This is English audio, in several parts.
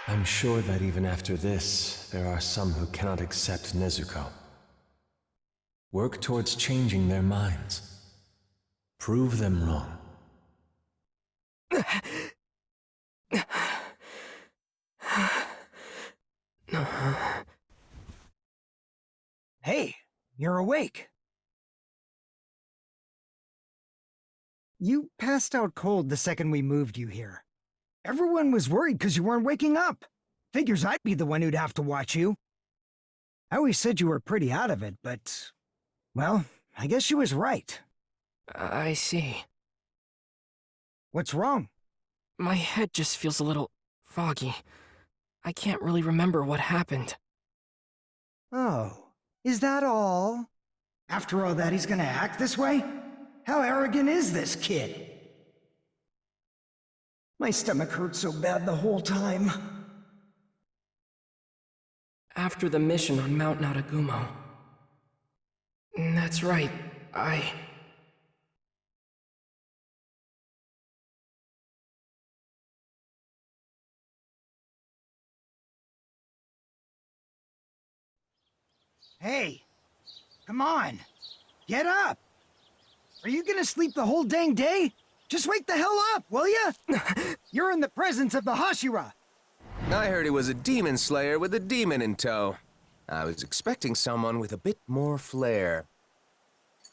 I'm sure that even after this, there are some who cannot accept Nezuko. Work towards changing their minds. Prove them wrong. Hey, you're awake. You passed out cold the second we moved you here. Everyone was worried because you weren't waking up. Figures I'd be the one who'd have to watch you. I always said you were pretty out of it, but... well, I guess she was right. I see. What's wrong? My head just feels a little foggy. I can't really remember what happened. Oh, is that all? After all that, he's gonna act this way? How arrogant is this kid? My stomach hurt so bad the whole time. After the mission on Mount Naragumo. That's right, Hey, come on. Get up. Are you gonna sleep the whole dang day? Just wake the hell up, will ya? You're in the presence of the Hashira. I heard he was a demon slayer with a demon in tow. I was expecting someone with a bit more flair.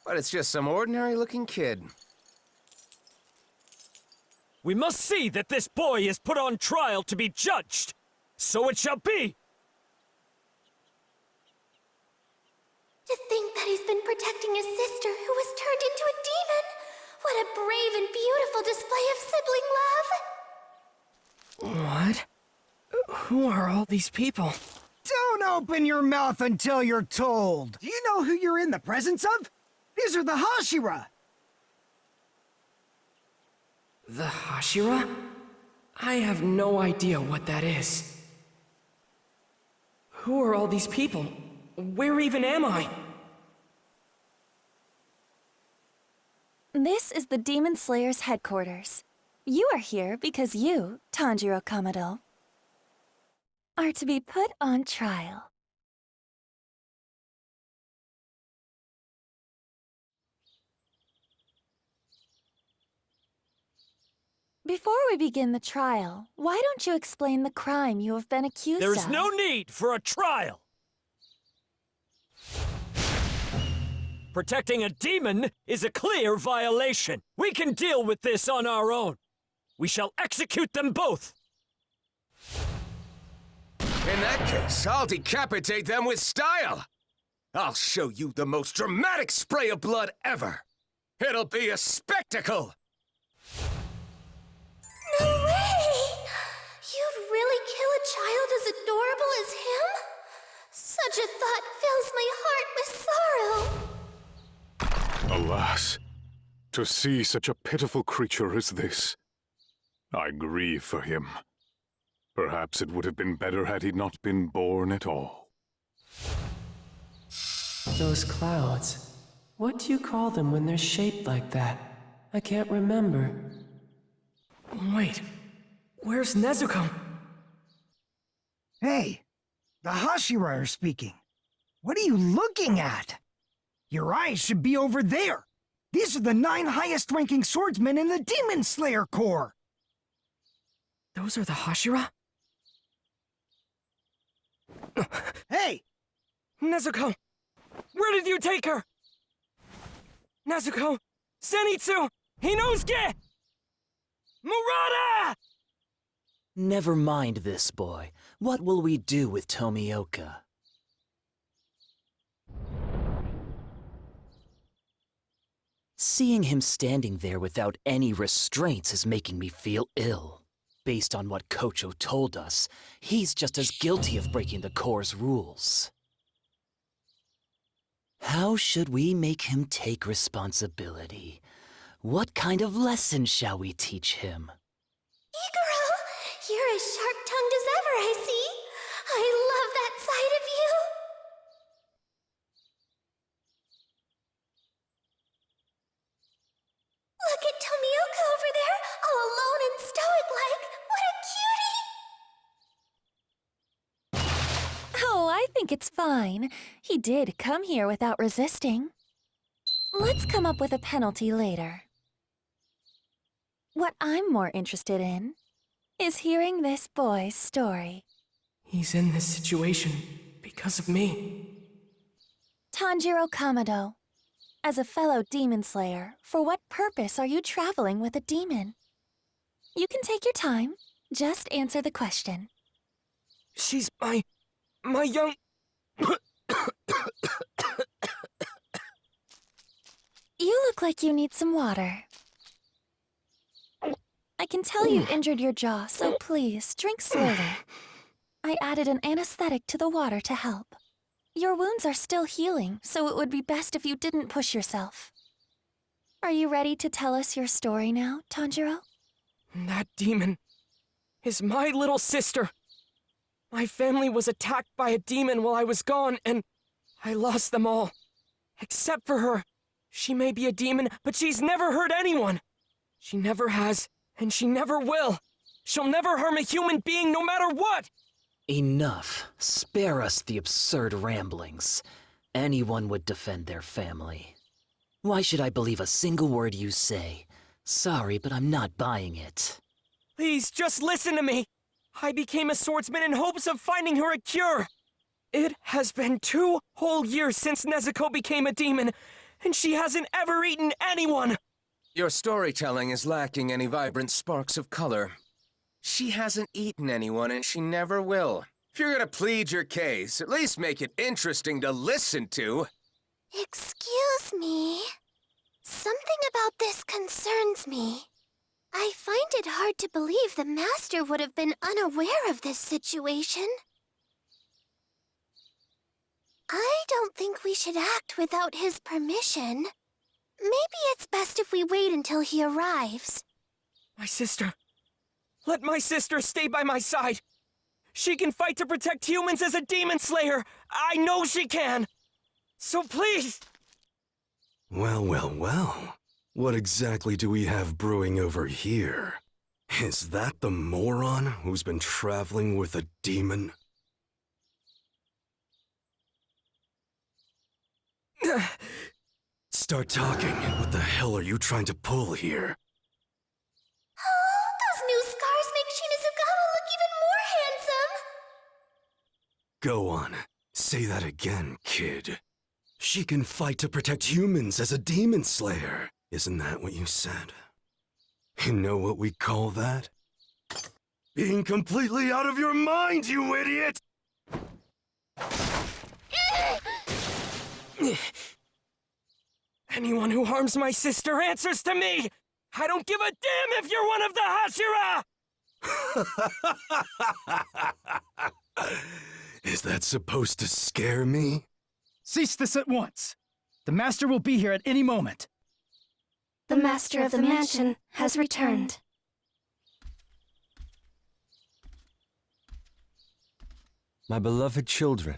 But it's just some ordinary-looking kid. We must see that this boy is put on trial to be judged. So it shall be! To think that he's been protecting his sister who was turned into a demon! What a brave and beautiful display of sibling love! What? Who are all these people? Don't open your mouth until you're told. Do you know who you're in the presence of? These are the Hashira. The Hashira? I have no idea what that is. Who are all these people? Where even am I? This is the Demon Slayer's headquarters. You are here because you, Tanjiro Kamado, are to be put on trial. Before we begin the trial, why don't you explain the crime you have been accused of? There is no need for a trial! Protecting a demon is a clear violation. We can deal with this on our own. We shall execute them both. In that case, I'll decapitate them with style. I'll show you the most dramatic spray of blood ever. It'll be a spectacle. No way! You'd really kill a child as adorable as him? Such a thought fills my heart with sorrow. Alas, to see such a pitiful creature as this, I grieve for him. Perhaps it would have been better had he not been born at all. Those clouds. What do you call them when they're shaped like that? I can't remember. Wait, where's Nezuko? Hey, the Hashira are speaking. What are you looking at? Your eyes should be over there. These are the 9 highest-ranking swordsmen in the Demon Slayer Corps. Those are the Hashira? Hey! Nezuko! Where did you take her? Nezuko! Zenitsu! Inosuke! Murata! Never mind this, boy. What will we do with Tomioka? Seeing him standing there without any restraints is making me feel ill. Based on what Kocho told us, he's just as guilty of breaking the Corps' rules. How should we make him take responsibility? What kind of lesson shall we teach him? Iguro, you're as sharp-tongued as ever, I see. I love that side of you. Look at Tomioka over there, all alone and stoic-like. What a cutie! think it's fine. He did come here without resisting. Let's come up with a penalty later. What I'm more interested in is hearing this boy's story. He's in this situation because of me. Tanjiro Kamado, as a fellow demon slayer, for what purpose are you traveling with a demon? You can take your time. Just answer the question. She's my young... You look like you need some water. I can tell you injured your jaw, so please, drink slowly. I added an anesthetic to the water to help. Your wounds are still healing, so it would be best if you didn't push yourself. Are you ready to tell us your story now, Tanjiro? That demon is my little sister. My family was attacked by a demon while I was gone, and I lost them all. Except for her. She may be a demon, but she's never hurt anyone. She never has, and she never will. She'll never harm a human being no matter what! Enough. Spare us the absurd ramblings. Anyone would defend their family. Why should I believe a single word you say? Sorry, but I'm not buying it. Please, just listen to me. I became a swordsman in hopes of finding her a cure. It has been 2 whole years since Nezuko became a demon, and she hasn't ever eaten anyone. Your storytelling is lacking any vibrant sparks of color. She hasn't eaten anyone, and she never will. If you're gonna plead your case, at least make it interesting to listen to. Excuse me. Something about this concerns me. I find it hard to believe the Master would have been unaware of this situation. I don't think we should act without his permission. Maybe it's best if we wait until he arrives. My sister. Let my sister stay by my side. She can fight to protect humans as a demon slayer. I know she can. So please. Well, well, well. What exactly do we have brewing over here? Is that the moron who's been traveling with a demon? Start talking. What the hell are you trying to pull here? Oh, those new scars make Shinozagawa look even more handsome. Go on. Say that again, kid. She can fight to protect humans as a demon slayer. Isn't that what you said? You know what we call that? Being completely out of your mind, you idiot! Anyone who harms my sister answers to me! I don't give a damn if you're one of the Hashira! Is that supposed to scare me? Cease this at once. The Master will be here at any moment. The Master of the Mansion has returned. My beloved children,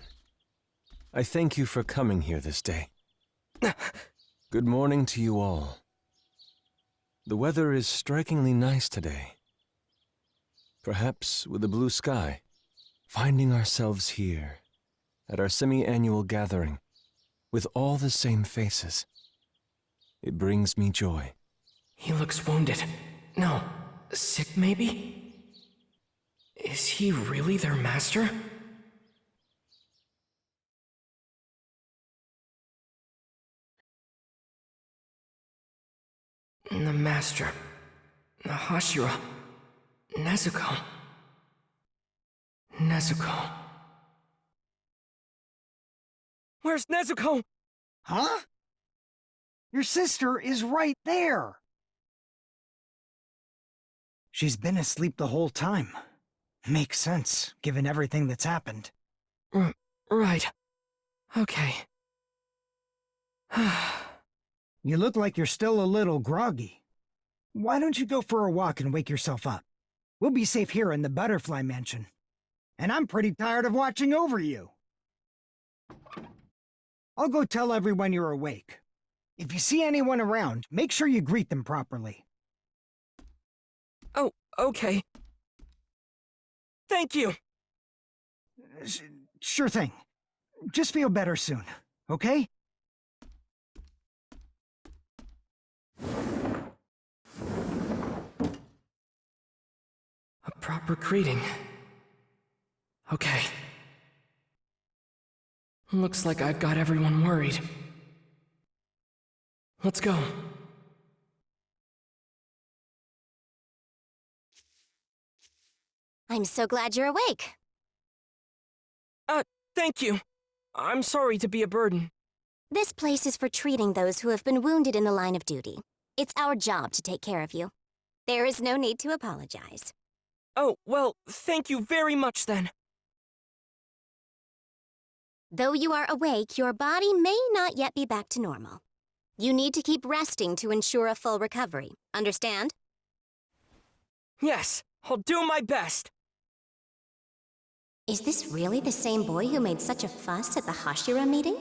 I thank you for coming here this day. Good morning to you all. The weather is strikingly nice today. Perhaps with a blue sky, finding ourselves here at our semi-annual gathering with all the same faces. It brings me joy. He looks wounded. No, sick maybe? Is he really their master? The master. The Hashira. Nezuko. Nezuko. Where's Nezuko? Huh? Your sister is right there. She's been asleep the whole time. Makes sense, given everything that's happened. Right. Okay. You look like you're still a little groggy. Why don't you go for a walk and wake yourself up? We'll be safe here in the Butterfly Mansion. And I'm pretty tired of watching over you. I'll go tell everyone you're awake. If you see anyone around, make sure you greet them properly. Oh, okay. Thank you. Sure thing. just feel better soon, okay? A proper greeting. Okay. Looks like I've got everyone worried. Let's go. I'm so glad you're awake. Thank you. I'm sorry to be a burden. This place is for treating those who have been wounded in the line of duty. It's our job to take care of you. There is no need to apologize. Oh, well, thank you very much then. Though you are awake, your body may not yet be back to normal. You need to keep resting to ensure a full recovery. Understand? Yes, I'll do my best. Is this really the same boy who made such a fuss at the Hashira meeting?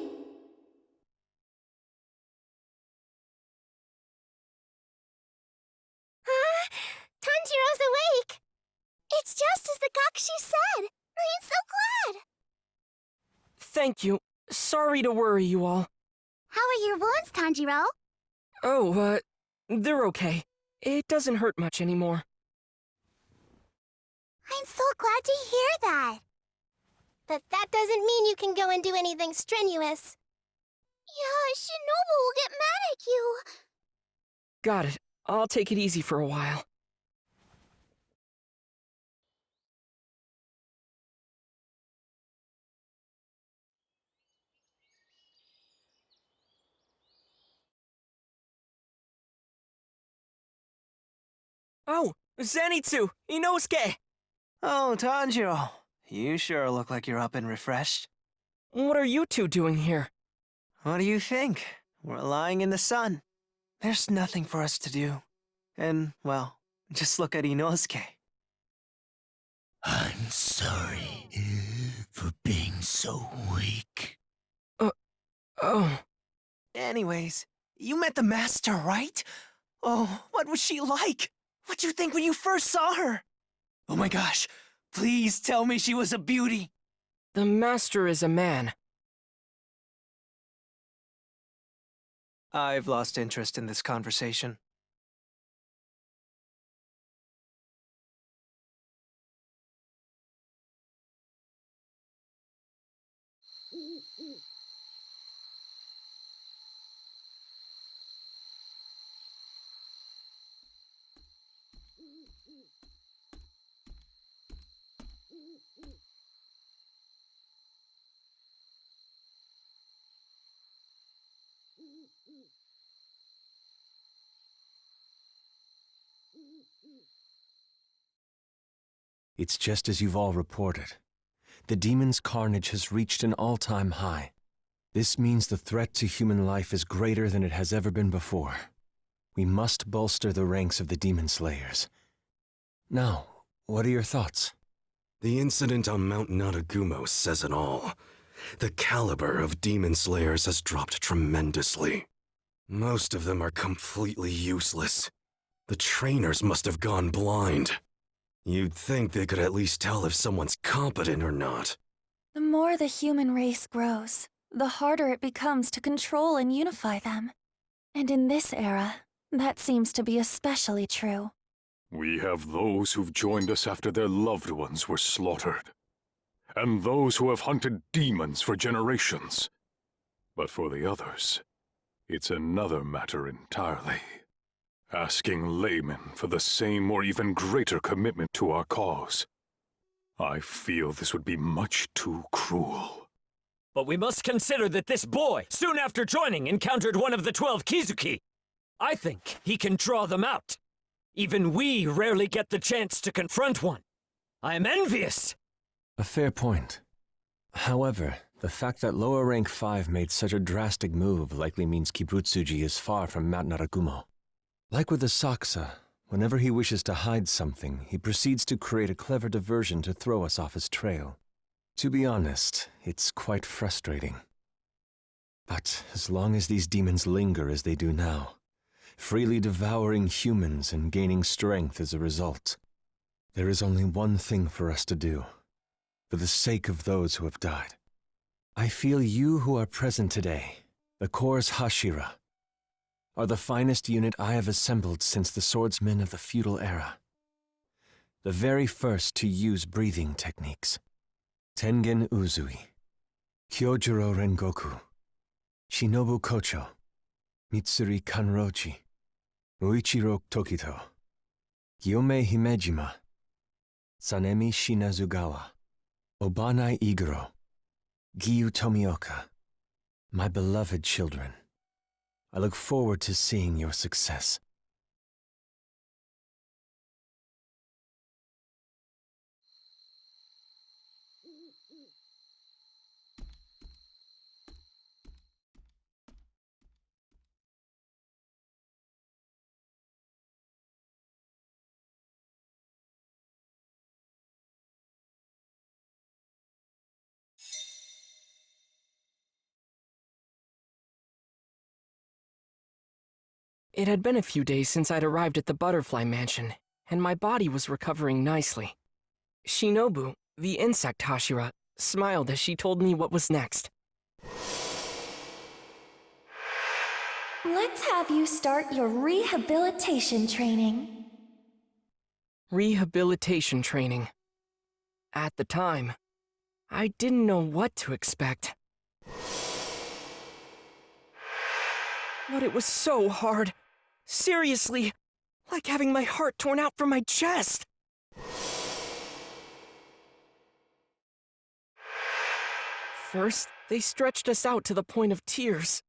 Tanjiro's awake! It's just as the Gakshi said! I'm so glad! Thank you. Sorry to worry you all. How are your wounds, Tanjiro? Oh, they're okay. It doesn't hurt much anymore. I'm so glad to hear that. But that doesn't mean you can go and do anything strenuous. Yeah, Shinobu will get mad at you. Got it. I'll take it easy for a while. Oh, Zenitsu! Inosuke! Oh, Tanjiro. You sure look like you're up and refreshed. What are you two doing here? What do you think? We're lying in the sun. There's nothing for us to do. And, well, just look at Inosuke. I'm sorry for being so weak. Oh. Anyways, you met the master, right? Oh, what was she like? What'd you think when you first saw her? Oh my gosh, please tell me she was a beauty. The master is a man. I've lost interest in this conversation. It's just as you've all reported. The demon's carnage has reached an all-time high. This means the threat to human life is greater than it has ever been before. We must bolster the ranks of the Demon Slayers. Now, what are your thoughts? The incident on Mount Naragumo says it all. The caliber of Demon Slayers has dropped tremendously. Most of them are completely useless. The trainers must have gone blind. You'd think they could at least tell if someone's competent or not. The more the human race grows, the harder it becomes to control and unify them. And in this era, that seems to be especially true. We have those who've joined us after their loved ones were slaughtered, and those who have hunted demons for generations. But for the others, it's another matter entirely. Asking laymen for the same or even greater commitment to our cause. I feel this would be much too cruel. But we must consider that this boy, soon after joining, encountered one of the 12 Kizuki. I think he can draw them out. Even we rarely get the chance to confront one. I am envious! A fair point. However, the fact that lower rank 5 made such a drastic move likely means Kibutsuji is far from Mount Naragumo. Like with the Saksa, whenever he wishes to hide something, he proceeds to create a clever diversion to throw us off his trail. To be honest, it's quite frustrating. But as long as these demons linger as they do now, freely devouring humans and gaining strength as a result, there is only one thing for us to do, for the sake of those who have died. I feel you who are present today, the Corps Hashira, are the finest unit I have assembled since the swordsmen of the feudal era. The very first to use breathing techniques. Tengen Uzui, Kyojuro Rengoku, Shinobu Kocho, Mitsuri Kanrochi, Uichiro Tokito, Gyome Himejima, Sanemi Shinazugawa, Obanai Iguro, Giyu Tomioka, my beloved children. I look forward to seeing your success. It had been a few days since I'd arrived at the Butterfly Mansion, and my body was recovering nicely. Shinobu, the insect Hashira, smiled as she told me what was next. Let's have you start your rehabilitation training. Rehabilitation training. At the time, I didn't know what to expect. But it was so hard. Seriously, like having my heart torn out from my chest. First, they stretched us out to the point of tears.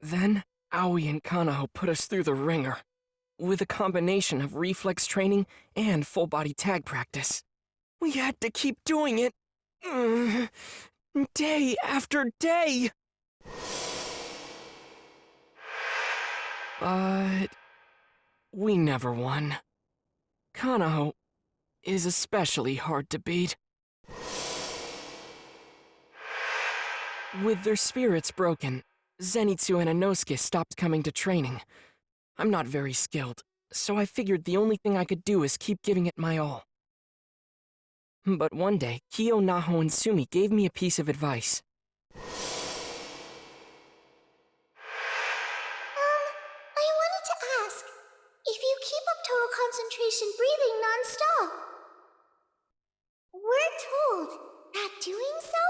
Then, Aoi and Kanaho put us through the ringer, with a combination of reflex training and full-body tag practice. We had to keep doing it, day after day. But we never won. Kanaho is especially hard to beat. With their spirits broken, Zenitsu and Inosuke stopped coming to training. I'm not very skilled, so I figured the only thing I could do is keep giving it my all. But one day, Kyo, Naho, and Sumi gave me a piece of advice. I wanted to ask, if you keep up total concentration breathing non-stop, we're told that doing so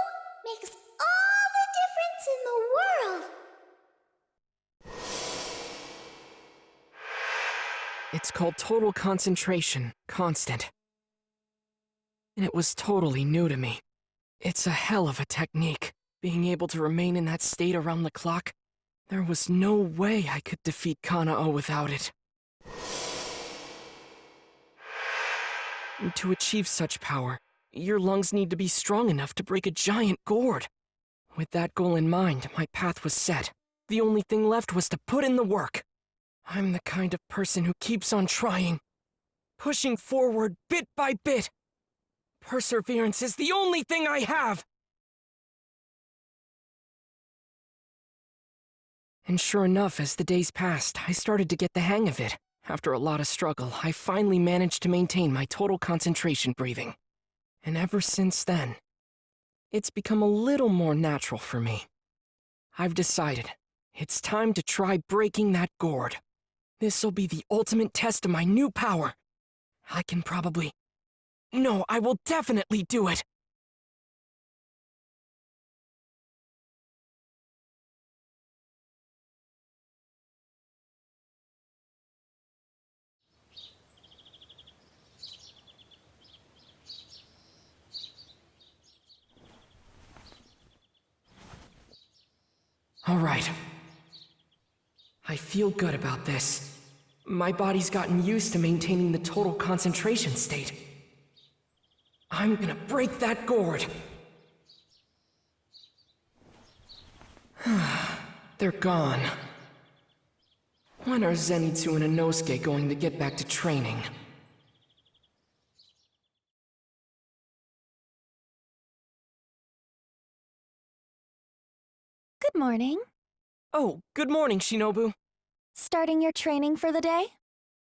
makes all the difference in the world. It's called total concentration, constant. And it was totally new to me. It's a hell of a technique, being able to remain in that state around the clock. There was no way I could defeat Kanao without it. To achieve such power, your lungs need to be strong enough to break a giant gourd. With that goal in mind, my path was set. The only thing left was to put in the work. I'm the kind of person who keeps on trying, pushing forward bit by bit. Perseverance is the only thing I have! And sure enough, as the days passed, I started to get the hang of it. After a lot of struggle, I finally managed to maintain my total concentration breathing. And ever since then, it's become a little more natural for me. I've decided, it's time to try breaking that gourd. This'll be the ultimate test of my new power. I can probably... No, I will definitely do it! All right. I feel good about this. My body's gotten used to maintaining the total concentration state. I'm gonna break that gourd. They're gone. When are Zenitsu and Inosuke going to get back to training? Good morning. Oh, good morning, Shinobu. Starting your training for the day?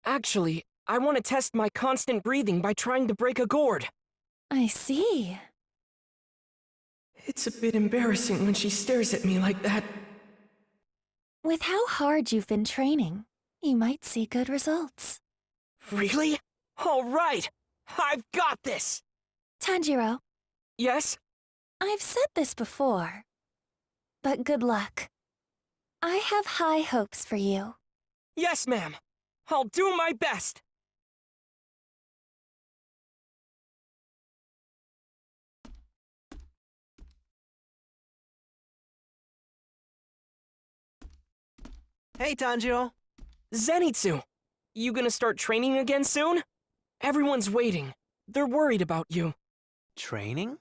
Actually, I want to test my constant breathing by trying to break a gourd. I see. It's a bit embarrassing when she stares at me like that. With how hard you've been training, you might see good results. Really? All right! I've got this! Tanjiro, Yes? I've said this before, but good luck. I have high hopes for you. Yes, ma'am. I'll do my best. Hey, Tanjiro. Zenitsu, you gonna start training again soon? Everyone's waiting. They're worried about you. Training?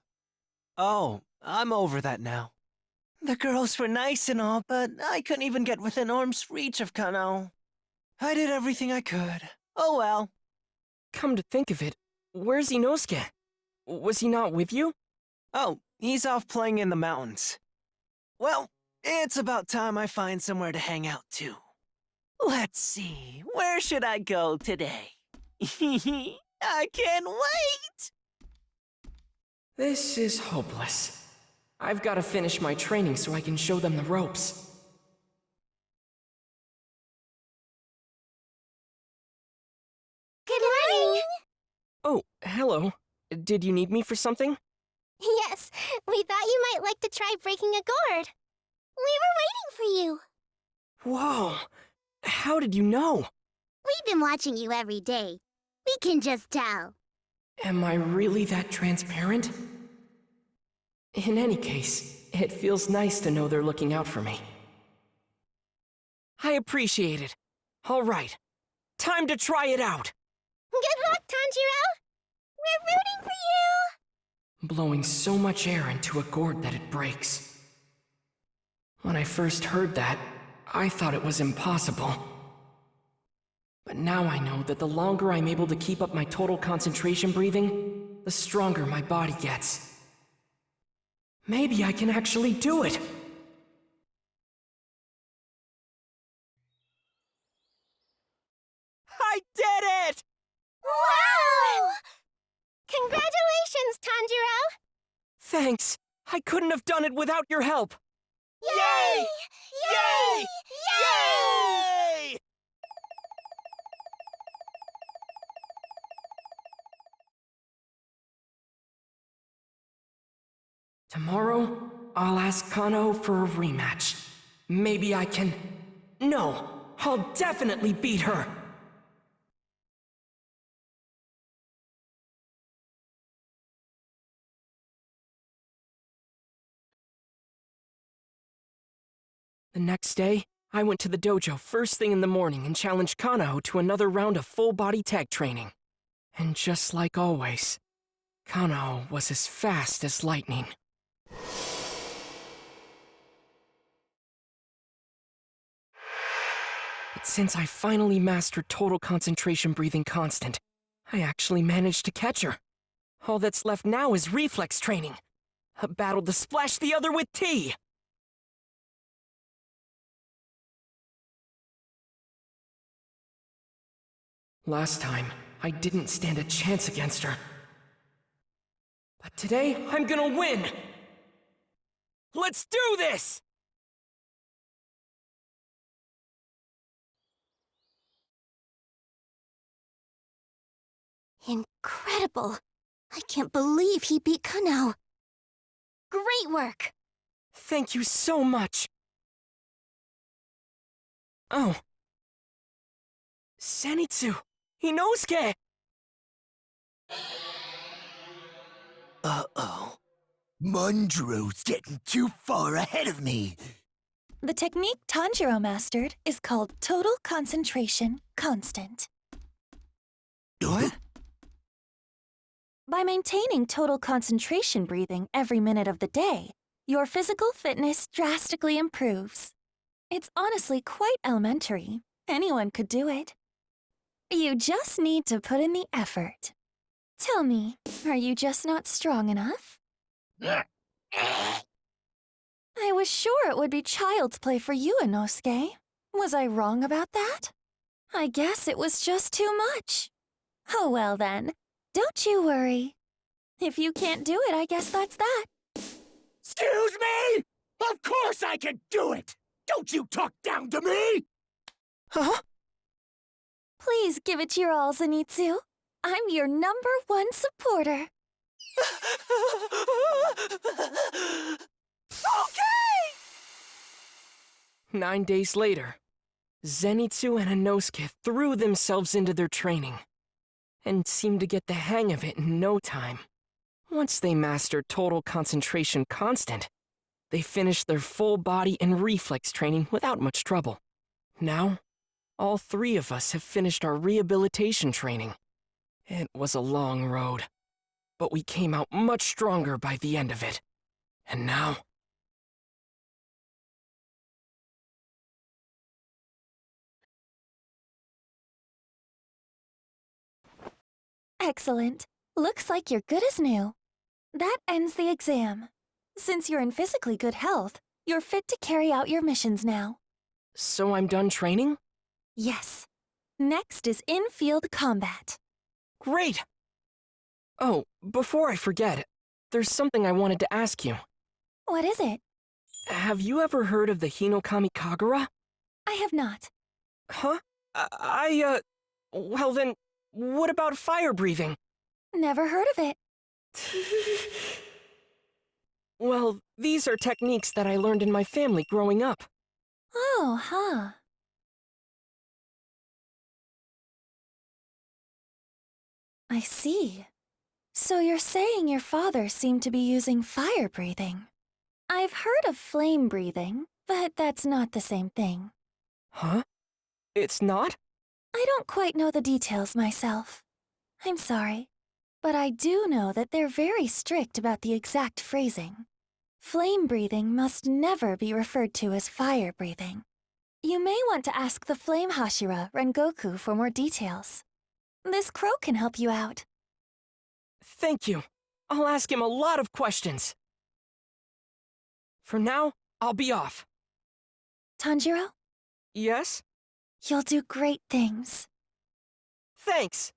Oh, I'm over that now. The girls were nice and all, but I couldn't even get within arm's reach of Kanao. I did everything I could. Oh well. Come to think of it, where's Inosuke? Was he not with you? Oh, he's off playing in the mountains. Well, it's about time I find somewhere to hang out too. Let's see, where should I go today? I can't wait! This is hopeless. I've got to finish my training so I can show them the ropes. Good morning! Oh, hello. Did you need me for something? Yes, we thought you might like to try breaking a gourd. We were waiting for you. Whoa! How did you know? We've been watching you every day. We can just tell. Am I really that transparent? In any case, it feels nice to know they're looking out for me. I appreciate it. All right, time to try it out. Good luck, Tanjiro! We're rooting for you! Blowing so much air into a gourd that it breaks. When I first heard that, I thought it was impossible. But now I know that the longer I'm able to keep up my total concentration breathing, the stronger my body gets. Maybe I can actually do it! I did it! Wow! Congratulations, Tanjiro! Thanks. I couldn't have done it without your help. Yay! Yay! Yay! Tomorrow, I'll ask Kano for a rematch. Maybe I can... No, I'll definitely beat her! The next day, I went to the dojo first thing in the morning and challenged Kano to another round of full-body tag training. And just like always, Kano was as fast as lightning. But since I finally mastered total concentration breathing constant, I actually managed to catch her. All that's left now is reflex training. A battle to splash the other with tea! Last time, I didn't stand a chance against her. But today, I'm gonna win! Let's do this! Incredible! I can't believe he beat Kano. Great work! Thank you so much! Oh. Zenitsu! Inosuke! Uh-oh. Munjiro's getting too far ahead of me. The technique Tanjiro mastered is called Total Concentration Constant. What? By maintaining total concentration breathing every minute of the day, your physical fitness drastically improves. It's honestly quite elementary. Anyone could do it. You just need to put in the effort. Tell me, are you just not strong enough? I was sure it would be child's play for you, Inosuke. Was I wrong about that? I guess it was just too much. Oh well then, don't you worry. If you can't do it, I guess that's that. Excuse me? Of course I can do it! Don't you talk down to me! Huh? Please give it your all, Zenitsu. I'm your #1 supporter. Okay! 9 days later, Zenitsu and Inosuke threw themselves into their training and seemed to get the hang of it in no time. Once they mastered total concentration constant, they finished their full body and reflex training without much trouble. Now, all 3 of us have finished our rehabilitation training. It was a long road, but we came out much stronger by the end of it. And now... Excellent. Looks like you're good as new. That ends the exam. Since you're in physically good health, you're fit to carry out your missions now. So I'm done training? Yes. Next is in-field combat. Great! Oh, before I forget, there's something I wanted to ask you. What is it? Have you ever heard of the Hinokami Kagura? I have not. Huh? Well then, what about fire breathing? Never heard of it. Well, these are techniques that I learned in my family growing up. Oh, huh. I see. So you're saying your father seemed to be using fire breathing. I've heard of flame breathing, but that's not the same thing. Huh? It's not? I don't quite know the details myself. I'm sorry. But I do know that they're very strict about the exact phrasing. Flame breathing must never be referred to as fire breathing. You may want to ask the Flame Hashira, Rengoku, for more details. This crow can help you out. Thank you. I'll ask him a lot of questions. For now, I'll be off. Tanjiro? Yes? You'll do great things. Thanks!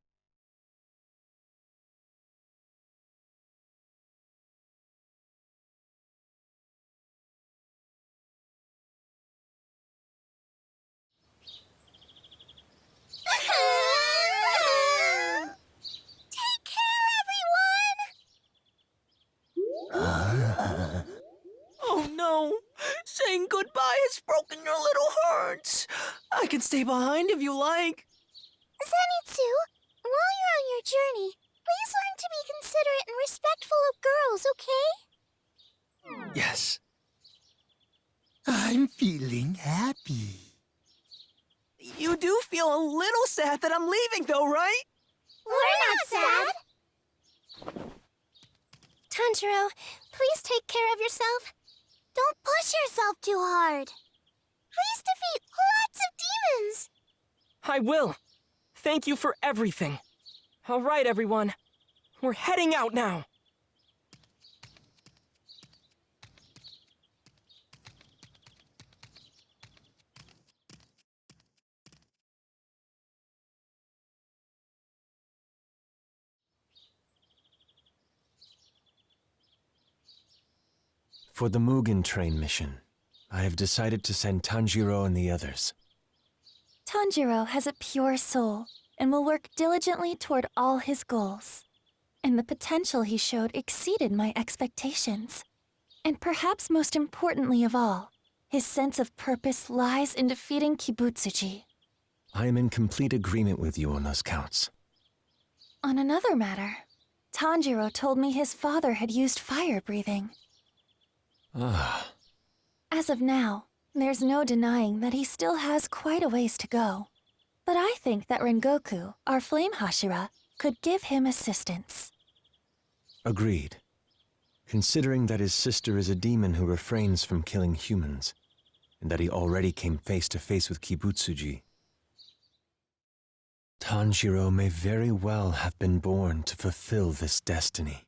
Take care, everyone! Oh no! Saying goodbye has broken your little hearts. I can stay behind if you like. Zenitsu, while you're on your journey, please learn to be considerate and respectful of girls, okay? Yes. I'm feeling happy. You do feel a little sad that I'm leaving though, right? We're not sad. Tanjiro, please take care of yourself. Don't push yourself too hard. Please defeat lots of demons. I will. Thank you for everything. All right, everyone. We're heading out now. For the Mugen Train mission, I have decided to send Tanjiro and the others. Tanjiro has a pure soul and will work diligently toward all his goals. And the potential he showed exceeded my expectations. And perhaps most importantly of all, his sense of purpose lies in defeating Kibutsuji. I am in complete agreement with you on those counts. On another matter, Tanjiro told me his father had used fire breathing. Ah. As of now, there's no denying that he still has quite a ways to go. But I think that Rengoku, our Flame Hashira, could give him assistance. Agreed. Considering that his sister is a demon who refrains from killing humans, and that he already came face to face with Kibutsuji, Tanjiro may very well have been born to fulfill this destiny.